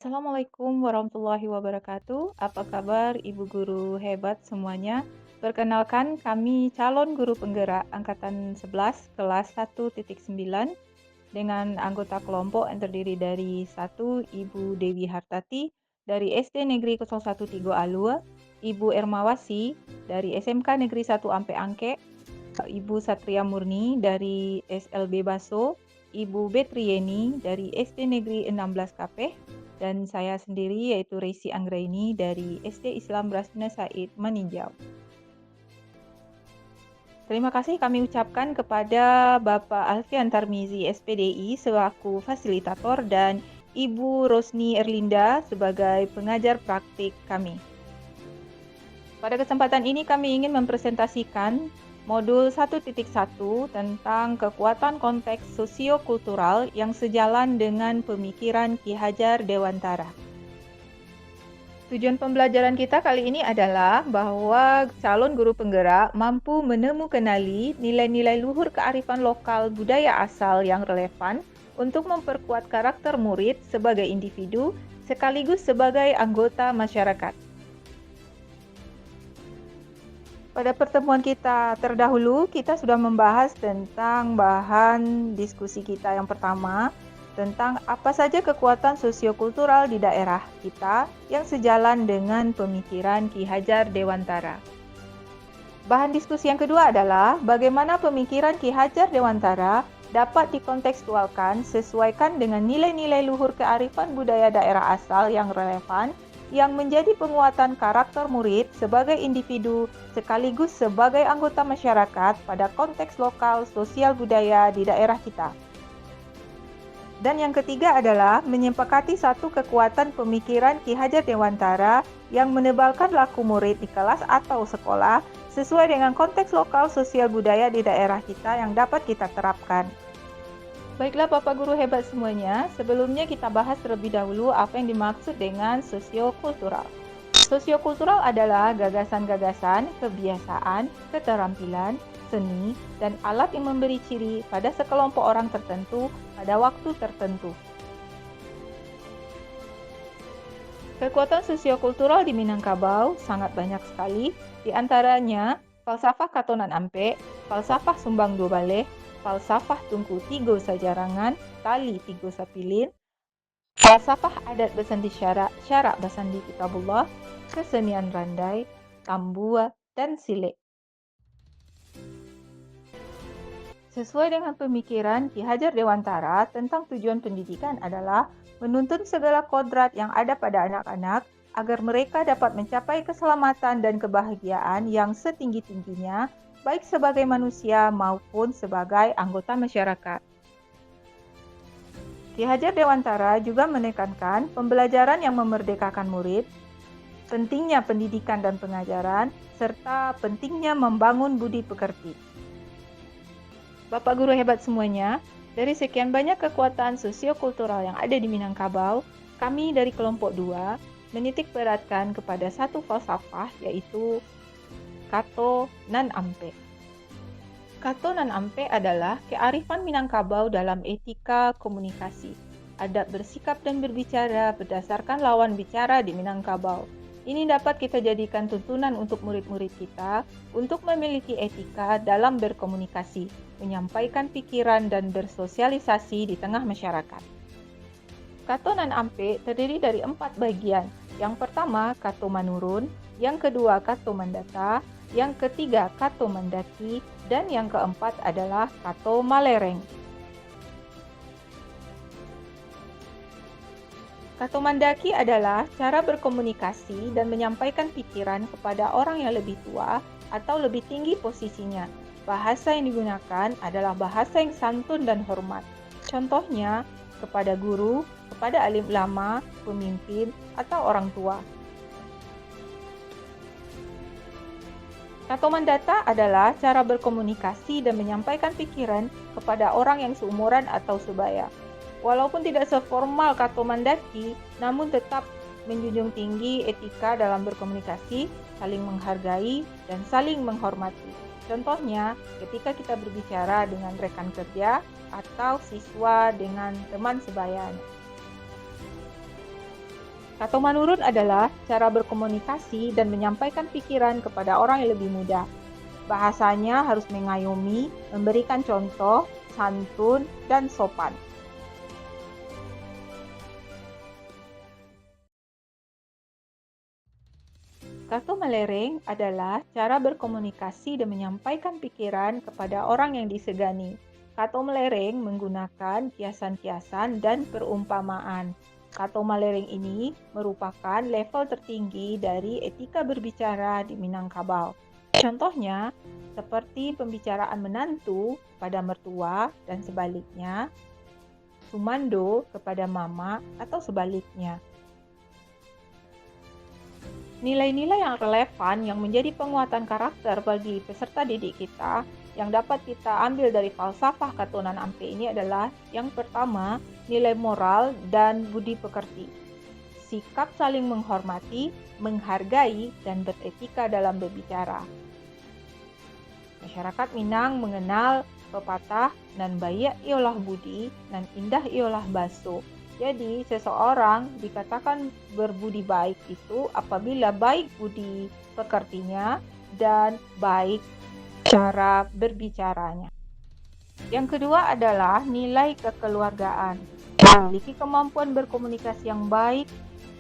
Assalamualaikum warahmatullahi wabarakatuh. Apa kabar Ibu guru hebat semuanya? Perkenalkan kami calon guru penggerak angkatan 11 kelas 1.9 dengan anggota kelompok yang terdiri dari satu Ibu Dewi Hartati dari SD Negeri 01 Tigo Alua, Ibu Ermawasi dari SMK Negeri 1 Ampe Angke, Ibu Satria Murni dari SLB Baso, Ibu Betrieni dari SD Negeri 16 Kapeh, dan saya sendiri yaitu Reisi Anggraini dari SD Islam Rasuna Said Meninjau. Terima kasih kami ucapkan kepada Bapak Alfian Tarmizi SPDI selaku fasilitator dan Ibu Rosni Erlinda sebagai pengajar praktik kami. Pada kesempatan ini kami ingin mempresentasikan modul 1.1 tentang kekuatan konteks sosiokultural yang sejalan dengan pemikiran Ki Hajar Dewantara. Tujuan pembelajaran kita kali ini adalah bahwa calon guru penggerak mampu menemukanali nilai-nilai luhur kearifan lokal budaya asal yang relevan untuk memperkuat karakter murid sebagai individu sekaligus sebagai anggota masyarakat. Pada pertemuan kita terdahulu, kita sudah membahas tentang bahan diskusi kita yang pertama, tentang apa saja kekuatan sosiokultural di daerah kita yang sejalan dengan pemikiran Ki Hajar Dewantara. Bahan diskusi yang kedua adalah bagaimana pemikiran Ki Hajar Dewantara dapat dikontekstualkan sesuaikan dengan nilai-nilai luhur kearifan budaya daerah asal yang relevan yang menjadi penguatan karakter murid sebagai individu sekaligus sebagai anggota masyarakat pada konteks lokal sosial budaya di daerah kita. Dan yang ketiga adalah menyepakati satu kekuatan pemikiran Ki Hajar Dewantara yang menebalkan laku murid di kelas atau sekolah sesuai dengan konteks lokal sosial budaya di daerah kita yang dapat kita terapkan. Baiklah Bapak Guru hebat semuanya, sebelumnya kita bahas terlebih dahulu apa yang dimaksud dengan sosiokultural. Sosiokultural adalah gagasan-gagasan, kebiasaan, keterampilan, seni, dan alat yang memberi ciri pada sekelompok orang tertentu pada waktu tertentu. Kekuatan sosiokultural di Minangkabau sangat banyak sekali, di antaranya falsafah Katonan Ampe, falsafah Sumbang Dua Baleh, falsafah Tungku Tigo Sajarangan, Tali Tigo Sapilin, falsafah adat Basandi Syarak Basandi Kitabullah, kesenian Randai, Tambua, dan Silek. Sesuai dengan pemikiran Ki Hajar Dewantara tentang tujuan pendidikan adalah menuntun segala kodrat yang ada pada anak-anak agar mereka dapat mencapai keselamatan dan kebahagiaan yang setinggi-tingginya baik sebagai manusia maupun sebagai anggota masyarakat. Ki Hajar Dewantara juga menekankan pembelajaran yang memerdekakan murid, pentingnya pendidikan dan pengajaran, serta pentingnya membangun budi pekerti. Bapak Guru hebat semuanya, dari sekian banyak kekuatan sosiokultural yang ada di Minangkabau, kami dari kelompok 2 menitik beratkan kepada satu falsafah yaitu Kato Nan Ampe. Kato Nan Ampe adalah kearifan Minangkabau dalam etika komunikasi, adab bersikap dan berbicara berdasarkan lawan bicara di Minangkabau. Ini dapat kita jadikan tuntunan untuk murid-murid kita untuk memiliki etika dalam berkomunikasi, menyampaikan pikiran dan bersosialisasi di tengah masyarakat. Kato Nan Ampe terdiri dari 4 bagian. Yang pertama, Kato Manurun, yang kedua, Kato Mandata, yang ketiga, Kato Mandaki, dan yang keempat adalah Kato Malereng. Kato Mandaki adalah cara berkomunikasi dan menyampaikan pikiran kepada orang yang lebih tua atau lebih tinggi posisinya. Bahasa yang digunakan adalah bahasa yang santun dan hormat. Contohnya, kepada guru, kepada alim ulama, pemimpin, atau orang tua. Kato Mandata adalah cara berkomunikasi dan menyampaikan pikiran kepada orang yang seumuran atau sebaya. Walaupun tidak seformal Kato Mandaki, namun tetap menjunjung tinggi etika dalam berkomunikasi, saling menghargai, dan saling menghormati. Contohnya, ketika kita berbicara dengan rekan kerja atau siswa dengan teman sebayanya. Kata menurun adalah cara berkomunikasi dan menyampaikan pikiran kepada orang yang lebih muda. Bahasanya harus mengayomi, memberikan contoh, santun, dan sopan. Kartu melereng adalah cara berkomunikasi dan menyampaikan pikiran kepada orang yang disegani. Kartu melereng menggunakan kiasan-kiasan dan perumpamaan. Kartu melereng ini merupakan level tertinggi dari etika berbicara di Minangkabau. Contohnya, seperti pembicaraan menantu pada mertua dan sebaliknya, sumando kepada mama atau sebaliknya. Nilai-nilai yang relevan yang menjadi penguatan karakter bagi peserta didik kita yang dapat kita ambil dari falsafah Katunan Ampe ini adalah yang pertama, nilai moral dan budi pekerti. Sikap saling menghormati, menghargai, dan beretika dalam berbicara. Masyarakat Minang mengenal pepatah nan baik ialah budi, nan indah ialah baso. Jadi, seseorang dikatakan berbudi baik itu apabila baik budi pekertinya dan baik cara berbicaranya. Yang kedua adalah nilai kekeluargaan. Memiliki kemampuan berkomunikasi yang baik,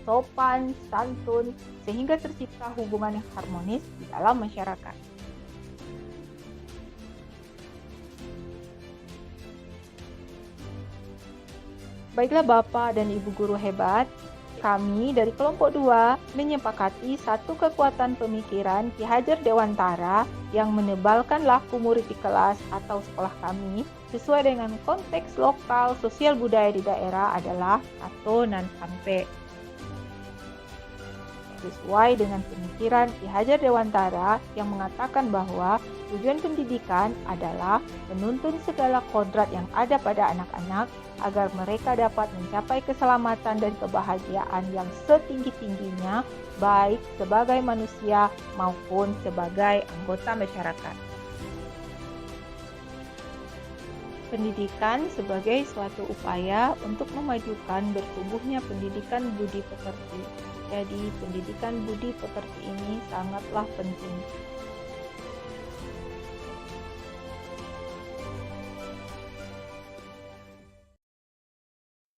sopan, santun, sehingga tercipta hubungan yang harmonis di dalam masyarakat. Baiklah Bapak dan Ibu guru hebat, kami dari kelompok 2 menyepakati satu kekuatan pemikiran Ki Hajar Dewantara yang menebalkan laku murid di kelas atau sekolah kami sesuai dengan konteks lokal sosial budaya di daerah adalah Katunan Ampe. Sesuai dengan pemikiran Ki Hajar Dewantara yang mengatakan bahwa tujuan pendidikan adalah menuntun segala kodrat yang ada pada anak-anak agar mereka dapat mencapai keselamatan dan kebahagiaan yang setinggi-tingginya, baik sebagai manusia maupun sebagai anggota masyarakat. Pendidikan sebagai suatu upaya untuk memajukan bertumbuhnya pendidikan budi pekerti. Jadi, pendidikan budi pekerti ini sangatlah penting.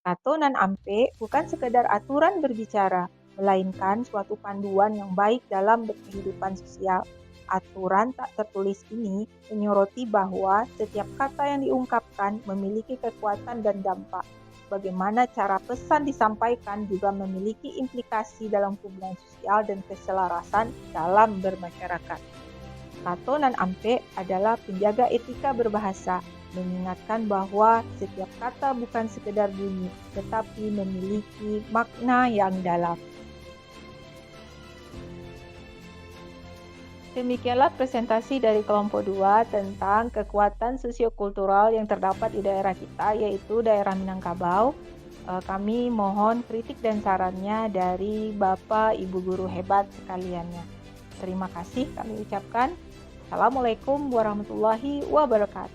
Katunan Ampe bukan sekedar aturan berbicara, melainkan suatu panduan yang baik dalam berkehidupan sosial. Aturan tak tertulis ini menyoroti bahwa setiap kata yang diungkapkan memiliki kekuatan dan dampak. Bagaimana cara pesan disampaikan juga memiliki implikasi dalam hubungan sosial dan keselarasan dalam bermasyarakat. Katunan Ampe adalah penjaga etika berbahasa, mengingatkan bahwa setiap kata bukan sekedar bunyi, tetapi memiliki makna yang dalam. Demikianlah presentasi dari kelompok 2 tentang kekuatan sosiokultural yang terdapat di daerah kita, yaitu daerah Minangkabau. Kami mohon kritik dan sarannya dari Bapak Ibu guru hebat sekaliannya. Terima kasih kami ucapkan. Assalamualaikum warahmatullahi wabarakatuh.